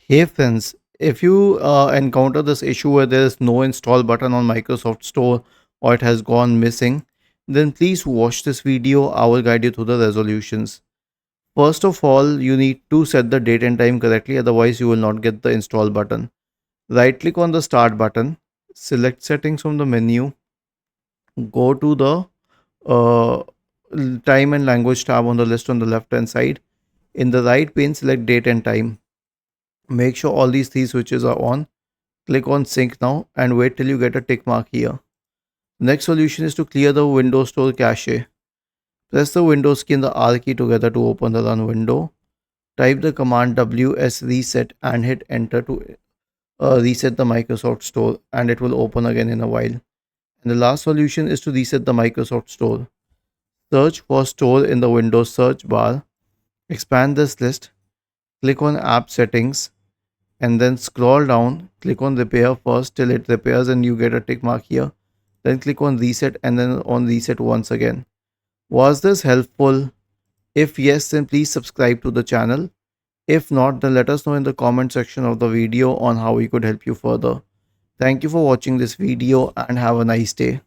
Hey friends, if you encounter this issue where there is no install button on Microsoft Store or it has gone missing, then please watch this video. I will guide you through the resolutions. First of all, you need to set the date and time correctly, otherwise you will not get the install button. Right click on the start button, select settings from the menu, go to the uh, time and language tab on the list on the left hand side. In the right pane, select date and time. Make sure all these three switches are on. Click on sync now and wait till you get a tick mark here. Next solution is to clear the Windows Store cache. Press the Windows key and the R key together to open the run window. Type the command ws reset and hit enter to reset the Microsoft Store, and it will open again in a while. And the last solution is to reset the Microsoft Store. Search for Store in the Windows search bar. Expand this list. Click on App Settings and then scroll down. Click on Repair first till it repairs and you get a tick mark here. Then click on Reset and then on Reset once again. Was this helpful? If yes, then please subscribe to the channel. If not, then let us know in the comment section of the video on how we could help you further. Thank you for watching this video and have a nice day.